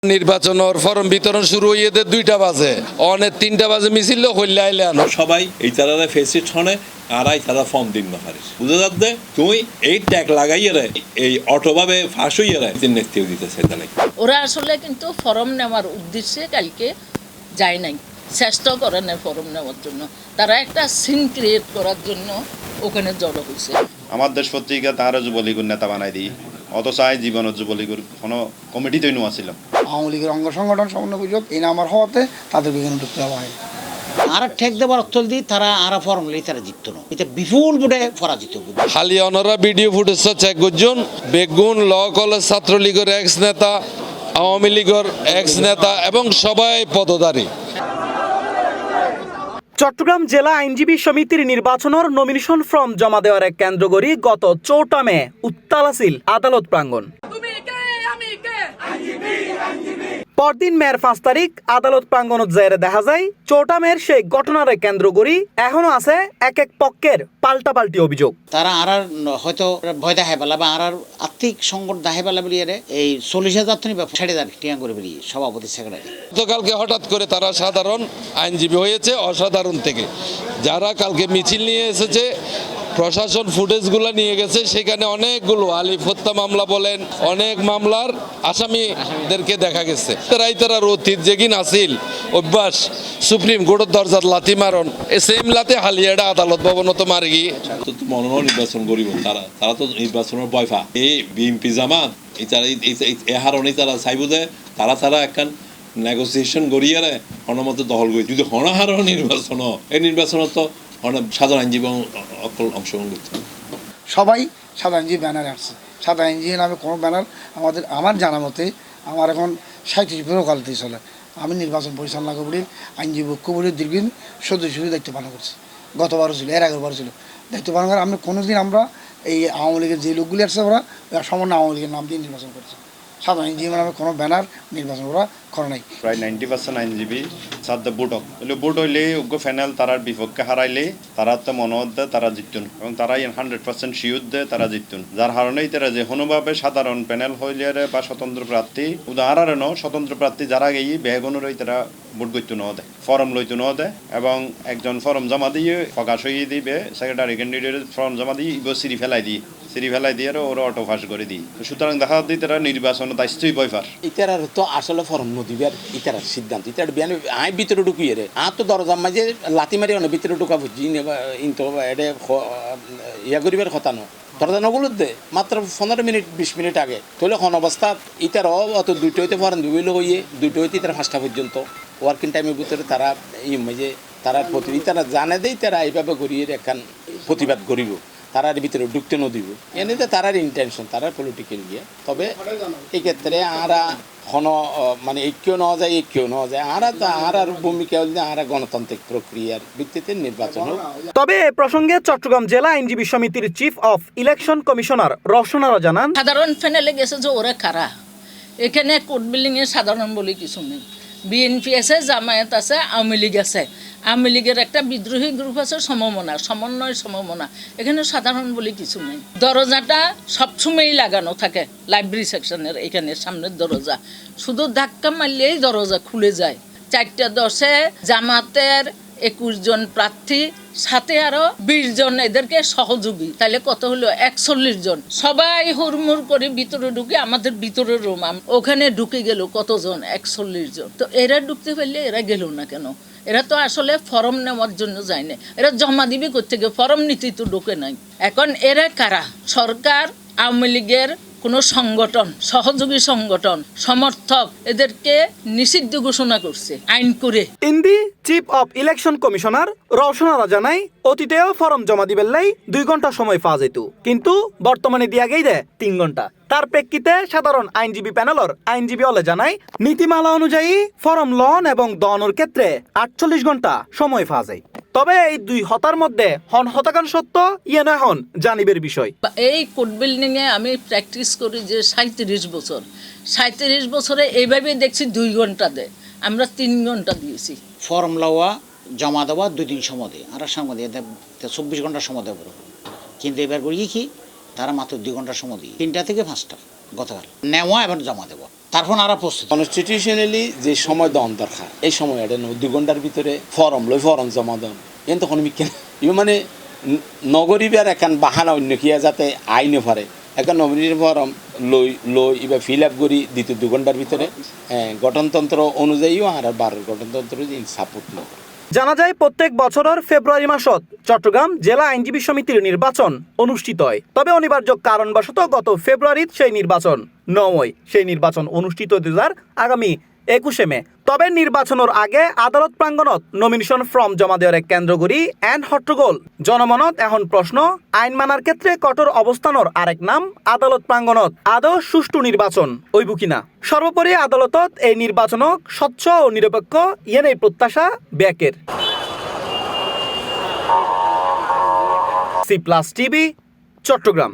নির্বাচনের ফরম বিতরণ শুরু হইয়ে 2টা বাজে অনেক 3টা বাজে মিছিল হইলে আইলে আনো সবাই এই তারা ফেসিট হনে আড়াই তারা ফর্ম দিন না পারিস বুঝে যাচ্ছে তুই এই ট্যাগ লাগাইয়ে রে এই অটোভাবে ফাঁস হইয়ে রে তিন নেত্রী দিতেছে তাহলে ওরা আসলে কিন্তু ফর্ম নেওয়ার উদ্দেশ্যে কালকে যায় নাই, চেষ্টা করে না ফর্ম নেওয়ার জন্য। তারা একটা সিন ক্রিয়েট করার জন্য ওখানে জড়ো হয়েছে। আমার দেশ পত্রিকা তাহারা যুবলীগের নেতা বানাই দিই, অথচ জীবনের যুবলীগের কোনো কমিটিতেই নেওয়া ছিল। আওয়ামী লীগের অঙ্গ সংগঠন সমন্বয় পরিষদ এই নামার হওয়াতে তাদের বিজ্ঞান ঢুকতে দেওয়া হয়। আর ঠেক দেবার অর্থ দিয়ে তারা আর ফর্ম লই তারা জিততো না, এটা বিপুল ভোটে পরাজিত হবে। খালি অনরা ভিডিও ফুটেজ চেক করছেন বেগুন ল কলেজ ছাত্রলীগের এক্স নেতা, আওয়ামী লীগের এক্স নেতা এবং সবাই পদধারী। চট্টগ্রাম জেলা আইনজীবী সমিতির নির্বাচনের নমিনেশন ফর্ম জমা দেওয়ার এক কেন্দ্র করি গত 4টা মে উত্তাল আছিল আদালত প্রাঙ্গণ। পরদিন মেয়ের 5 তারিখ আদালত প্রাঙ্গণত যাইরে দেখা যায় 4টা মেয়ের সেই ঘটনারে কেন্দ্র করি এখনো আছে এক এক পক্ষের পাল্টাপাল্টি অভিযোগ। তারা আর হয়তো ভয় দেখাই পেলা বা আর আর্থিক সংকট দেখাই পেলা বলিয়ে এই 40,000 টনি বা 60,000 টিয়া করে বেরিয়ে সভাপতি সেক্রেটারি। গতকালকে হঠাৎ করে তারা সাধারণ আইনজীবী হয়েছে অসাধারণ থেকে, যারা কালকে মিছিল নিয়ে এসেছে প্রশাসন ফুটেজগুলো নিয়ে গেছে, সেখানে অনেকগুলো আলিফ হত্যা মামলা বলেন অনেক মামলার আসামিদেরকে দেখা গেছে। তারা অতীত যেগিন আসিল অভ্যাস সুপ্রিম কোর্টের দরজাত লাথি মারণ সেম লাতে হালিয়াডা আদালত ভবনত মারি গিয়ে মনোনয়ন নির্বাচন করিব তারা তারা তো নির্বাচনের বয়ফা এই বিএনপি জামাত এই তারা এই হারণে তারা চাইব যে তারা একখান নেগোসিয়েশন করিয়ে হনমত দখল করি যদি হনাহার নির্বাচন এই নির্বাচনত সাধারণ আইনজীবী অংশগ্রহণ করছে। সবাই সাদা আইনজীবী ব্যানারে আসছে। সাদা আইনজীবী নামে কোনো ব্যানার আমার জানা মতে আমার এখন 37 কালতেই চলে। আমি নির্বাচন পরিচালনা কমিটির আইনজীবী ঐক্য বোর্ডের দীর্ঘদিন সদস্য দায়িত্ব পালন করছি। গতবারও ছিল, এর আগেরবারও ছিল দায়িত্ব পালন করে। আমি কোনোদিন আমরা এই আওয়ামী লীগের যে লোকগুলি আসছে ওরা সামান্য আওয়ামী লীগের নাম দিয়ে নির্বাচন করছে। সাধারণ আইনজীবী নামে কোনো ব্যানার নির্বাচন করা করে নাই। প্রায় 90% আইনজীবী সাদ্য বুট বুট হইলে উগ্র ফ্যানেল তারার বিপক্ষে হারাইলে তারা তো মনোদ দেয় তারা জিতুন এবং তারাই 100% শিওর দেয় তারা জিতুন, যার কারণেই তারা যে কোনোভাবে সাধারণ প্যানেল হইলে বা স্বতন্ত্র প্রার্থী উদাহরণ স্বতন্ত্র প্রার্থী যারা গিয়ে বেগুনেরই তারা ভোট করতে ন দেয়, ফর্ম লইতে ন দেয় এবং একজন ফর্ম জমা দিয়ে প্রকাশ হয়ে দিবে সেক্রেটারি ক্যান্ডিডেট ফর্ম জমা দিয়ে সিঁড়ি ফেলাই দিয়ে ওরা অটো ফাঁস করে দিই। সুতরাং দেখা দিই তারা নির্বাচন দায়িত্বই বয়ফার ইতার তো আসলে ফর্ম নদীবার ইতার সিদ্ধান্ত ইতার বিয়ান আই ভিতরে ঢুকিয়ে রে আর তো দরজা মাঝে লাতি মারি অনেক ভিতরে ঢুকা বুঝি ইনতো এটা ইয়া করিবার কথা ন দরজা নগুলো দে মাত্র 15 মিনিট 20 মিনিট আগে তাহলে কোন অবস্থা ইতার অত দুটো হইতে পারেন দুইলো হইয়ে দুটো হইতে তারা 5টা পর্যন্ত ওয়ার্কিং টাইমের ভিতরে তারা এই মাঝে তারা প্রতি তারা জানে দেই তারা এইভাবে করিয়ে একখান প্রতিবাদ করিব তারার ভিতরে ঢুকতে ন দিব এমনিতে তারার ইন্টেনশন তারার পলিটিক্যাল গিয়ে। তবে এই ক্ষেত্রে আরা মানে ঐক্য নেওয়া যায় আর ভূমিকা আর গণতান্ত্রিক প্রক্রিয়ার ভিত্তিতে নির্বাচন। তবে এ প্রসঙ্গে চট্টগ্রাম জেলা আইনজীবী সমিতির chief of election commissioner Roshanara জানান, সাধারণ প্যানেলে গেছে যে ওরা কারা, এখানে কোর্ট বিল্ডিং এ সাধারণ বলে কিছু নেই। বিএনপি আছে, জামায়াত আছে, আওয়ামী লীগ আছে। আওয়ামী লীগের একটা বিদ্রোহী গ্রুপ আছে সমমনা, এখানে সাধারণ বলে কিছু নেই। দরজাটা সবসময়ই লাগানো থাকে লাইব্রেরি সেকশনের এখানে সামনের দরজা, শুধু ধাক্কা মারলেই দরজা খুলে যায়। 4টা 10-এ জামাতের 21 জন প্রার্থী, সাথে আরো 20 জন এদেরকে সহযোগী, তাহলে কত হলো 41 জন। সবাই হুড়মুড় করে ভিতরে ঢুকে আমাদের ভিতরের রুম ওখানে ঢুকে গেল কতজন 41 জন। তো এরা ঢুকতে পারলে এরা গেল না কেন? এরা তো আসলে ফর্ম নেওয়ার জন্য যায় না, এরা জমা দিবে কোত্থেকে? ফর্ম নিতে তো ঢুকে নাই। এখন এরা কারা? সরকার, আওয়ামী লীগের কোনো সংগঠন, সহযোগী সংগঠন, সমর্থক, এদেরকে নিষিদ্ধ ঘোষণা করছে আইন করে। ইন্দি chief of election commissioner Rowshanara জানাই অতীতেও ফর্ম জমা দিবেন 2 ঘন্টা সময় পাওয়া যেত, কিন্তু বর্তমানে দিয়া গেই দেয় 3 ঘন্টা। তার প্রেক্ষিতে সাধারণ আইনজীবী প্যানেলর আইনজীবী হলে জানাই নীতিমালা অনুযায়ী ফর্ম লন এবং দনের ক্ষেত্রে 48 ঘন্টা সময় পাওয়া যায়। তবে এই 2 হতার মধ্যে হতাকান সত্য ইয়ে না হন জানিবের বিষয়। এই কোর্ট বিল্ডিং এ আমি প্র্যাকটিস করি যে 37 বছরে এইভাবে দেখছি 2 ঘন্টা দেয়, আমরা 3 ঘন্টা দিয়েছি। ফর্ম লওয়া জমা দেওয়া 2 দিন সময় দেয়, আর সময় দিয়ে 24 ঘন্টা সময় দেবো, কিন্তু এবার করি কি তারা মাত্র 2 ঘন্টা সময় দিয়ে 3টা থেকে 5টা গতকাল নেওয়া এবং জমা দেওয়া। তারপর আরা প্রস্তুত কনস্টিটিউশনালি যে সময় দেওয়ার দরকার এই সময় এটা 2 ঘন্টার ভিতরে ফর্ম জমা দেন এন তখন বিজ্ঞান ইয়ে মানে নগরীবার এখন বাহানা অন্য কিয়া যাতে আইনে পারে এখন নগরীর ফর্ম লই এবার ফিল আপ করি 2 ঘন্টার ভিতরে গঠনতন্ত্র অনুযায়ীও আর 12 গঠনতন্ত্র সাপোর্ট না জানা যায় প্রত্যেক বছরের ফেব্রুয়ারি মাসত চট্টগ্রাম জেলা আইনজীবী সমিতির নির্বাচন অনুষ্ঠিত হয় তবে অনিবার্য কারণবশত গত ফেব্রুয়ারিত সেই নির্বাচন নয় সেই নির্বাচন অনুষ্ঠিত হতে যার আগামী 21 মে তবে নির্বাচনের আগে আদালত প্রাঙ্গণত নমিনেশন ফর্ম জমা দেওয়ার কেন্দ্র করি এন্ড হট্টগোল জনমনত এখন প্রশ্ন আইন মানার ক্ষেত্রে কঠোর অবস্থানের আরেক নাম আদালত প্রাঙ্গণত আদৌ সুষ্ঠু নির্বাচন হইব কিনা সর্বোপরি আদালতত এই নির্বাচনক স্বচ্ছ ও নিরপেক্ষ ইয়েনেই প্রত্যাশা ব্যাকের C+ TV চট্টগ্রাম।